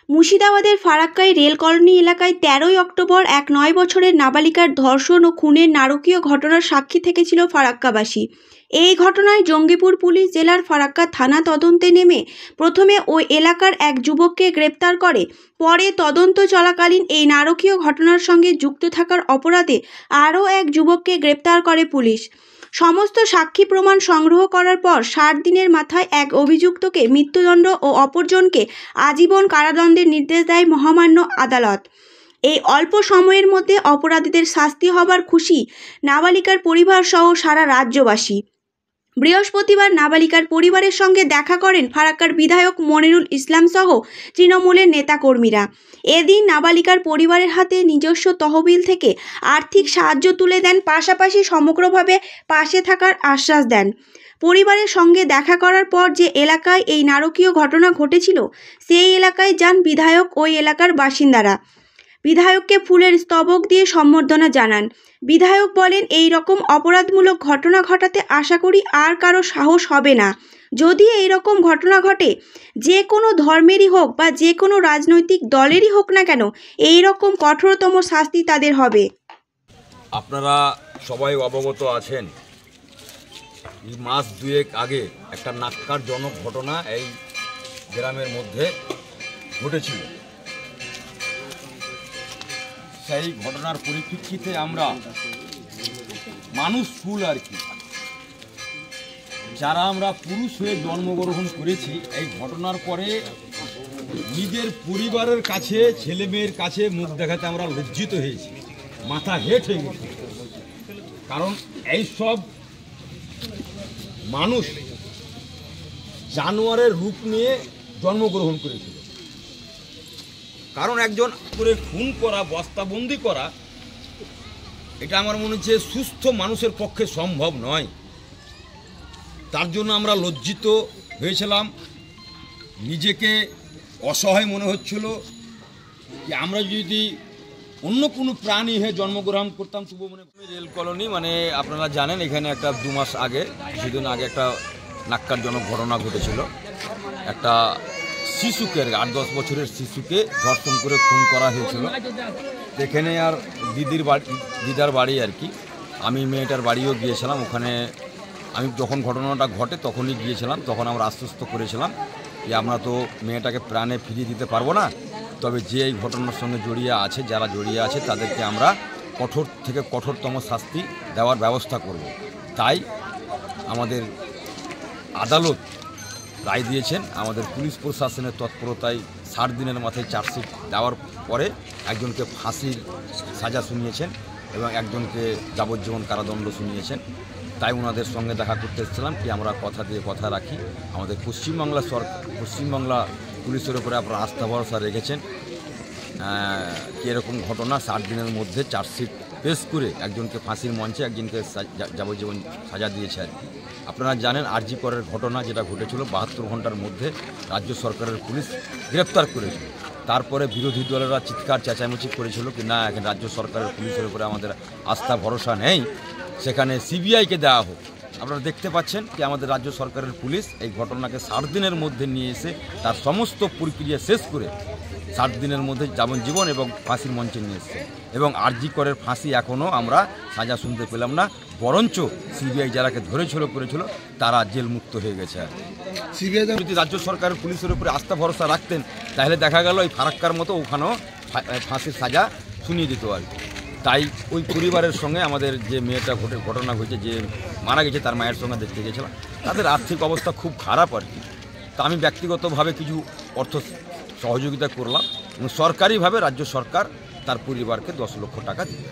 মুর্শিদাবাদের ফারাক্কায় rail colony এলাকায় ১৩ই October এক ৯ বছরের নাবালিকার ধর্ষণ ও খুনের নারকীয় ঘটনার সাক্ষী থেকেছিল ফারাক্কাবাসী। এই ঘটনায় জঙ্গিপুর পুলিশ জেলার ফারাক্কা থানা তদন্তে নেমে প্রথমে ওই এলাকার এক যুবককে গ্রেপ্তার করে। পরে তদন্ত চলাকালীন এই নারকীয় ঘটনার সঙ্গে যুক্ত থাকার অপরাধে আরও এক যুবককে গ্রেপ্তার করে পুলিশ। সমস্ত সাক্ষী প্রমাণ সংগ্রহ করার পর ৬০ দিনের মাথায় এক অভিযুক্তকে মৃত্যুদণ্ড ও অপরজনকে আজীবন কারাদণ্ডের নির্দেশ দেয় মহামান্য আদালত। এই অল্প সময়ের মধ্যে অপরাধীদের শাস্তি হবার খুশি নাবালিকার পরিবার সহ সারা রাজ্যবাসী। বৃহস্পতিবার নাবালিকার পরিবারের সঙ্গে দেখা করেন ফারাক্কার বিধায়ক মনিরুল ইসলাম সহ তৃণমূলের নেতাকর্মীরা। এদিন নাবালিকার পরিবারের হাতে নিজস্ব তহবিল থেকে আর্থিক সাহায্য তুলে দেন, পাশাপাশি সমগ্রভাবে পাশে থাকার আশ্বাস দেন। পরিবারের সঙ্গে দেখা করার পর যে এলাকায় এই নারকীয় ঘটনা ঘটেছিল সেই এলাকায় যান বিধায়ক ওই এলাকার বাসিন্দারা। বিধায়ককে ফুলের স্তবক দিয়ে সম্বর্ধনা জানান। বিধায়ক বলেন, এই রকম অপরাধমূলক ঘটনা ঘটাতে আশা করি আর কারো সাহস হবে না। যদি এই রকম ঘটনা ঘটে, যে কোনো ধর্মেরই হোক বা যে কোনো রাজনৈতিক দলেরই হোক না কেন, এই রকম কঠোরতম শাস্তি তাদের হবে। আপনারা সবাই অবগত আছেন, এই মাস দুয়েক আগে একটা ন্যাক্কারজনক ঘটনা এই গ্রামের মধ্যে ঘটেছিল। সেই ঘটনার পরিপ্রেক্ষিতে আমরা মানুষ ফুল আর কি, যারা আমরা পুরুষ হয়ে জন্মগ্রহণ করেছি, এই ঘটনার পরে নিজের পরিবারের কাছে, ছেলে মেয়ের কাছে মুখ দেখাতে আমরা লজ্জিত হয়েছি, মাথা হেঁট হয়ে গেছি। কারণ এইসব মানুষ জানোয়ারের রূপ নিয়ে জন্মগ্রহণ করেছিল। কারণ একজন করে খুন করা, বস্তাবন্দি করা, এটা আমার মনে হচ্ছে সুস্থ মানুষের পক্ষে সম্ভব নয়। তার জন্য আমরা লজ্জিত হয়েছিলাম, নিজেকে অসহায় মনে হচ্ছিল যে আমরা যদি অন্য কোনো প্রাণী হয়ে জন্মগ্রহণ করতাম তবু মনে রেল কলোনি, মানে আপনারা জানেন এখানে একটা ২ মাস আগে, কিছুদিন আগে একটা ন্যাক্কারজনক ঘটনা ঘটেছিল। একটা শিশুকে, ৮-১০ বছরের শিশুকে ধর্ষণ করে খুন করা হয়েছিল। এখানে আর দিদার বাড়ি আর কি, আমি মেয়েটার বাড়িও গিয়েছিলাম। ওখানে আমি যখন ঘটনাটা ঘটে তখনই গিয়েছিলাম। তখন আমরা আশ্বস্ত করেছিলাম যে আমরা তো মেয়েটাকে প্রাণে ফিরিয়ে দিতে পারবো না, তবে যে এই ঘটনার সঙ্গে জড়িয়ে আছে, যারা জড়িয়ে আছে তাদেরকে আমরা কঠোর থেকে কঠোরতম শাস্তি দেওয়ার ব্যবস্থা করব। তাই আমাদের আদালত রায় দিয়েছেন। আমাদের পুলিশ প্রশাসনের তৎপরতায় ৬০ দিনের মাথায় চার্জশিট দেওয়ার পরে একজনকে ফাঁসির সাজা শুনিয়েছেন এবং একজনকে যাবজ্জীবন কারাদণ্ড শুনিয়েছেন। তাই ওনাদের সঙ্গে দেখা করতে এসেছিলাম কি আমরা কথা দিয়ে কথা রাখি। আমাদের পশ্চিমবাংলা পুলিশের উপরে আপনারা আস্থা ভরসা রেখেছেন। এরকম ঘটনা ৬০ দিনের মধ্যে চার্জশিট পেশ করে একজনকে ফাঁসির মঞ্চে, একজনকে যাবজ্জীবন সাজা দিয়েছে আর কি। আপনারা জানেন আরজি করের ঘটনা যেটা ঘটেছিল, ৭২ ঘন্টার মধ্যে রাজ্য সরকারের পুলিশ গ্রেপ্তার করেছিল। তারপরে বিরোধী দলেরা চিৎকার চেঁচামেচি করেছিল কি না, এখন রাজ্য সরকারের পুলিশের উপরে আমাদের আস্থা ভরসা নেই, সেখানে সিবিআইকে দেওয়া হোক। আপনারা দেখতে পাচ্ছেন কি আমাদের রাজ্য সরকারের পুলিশ এই ঘটনাকে ৬০ দিনের মধ্যে নিয়ে এসে তার সমস্ত প্রক্রিয়া শেষ করে ৬০ দিনের মধ্যে যাবজ্জীবন এবং ফাঁসির মঞ্চে নিয়ে এসছে। এবং আরজি করের ফাঁসি এখনও আমরা সাজা শুনতে পেলাম না, বরঞ্চ সিবিআই যারাকে করেছিল তারা জেল মুক্ত হয়ে গেছে। আর সিবিআই যদি রাজ্য সরকারের পুলিশের উপরে আস্থা ভরসা রাখতেন তাহলে দেখা গেল এই ফারাক্কার মতো ওখানেও ফাঁসির সাজা শুনিয়ে দিত আর কি। তাই ওই পরিবারের সঙ্গে আমাদের যে মেয়েটা ঘটনা ঘটেছে, যে মারা গেছে, তার মায়ের সঙ্গে দেখতে গেছিলাম। তাদের আর্থিক অবস্থা খুব খারাপ আর কি। তা আমি ব্যক্তিগতভাবে কিছু অর্থ সহযোগিতা করলাম এবং সরকারিভাবে রাজ্য সরকার তার পরিবারকে ১০ লক্ষ টাকা দিবে।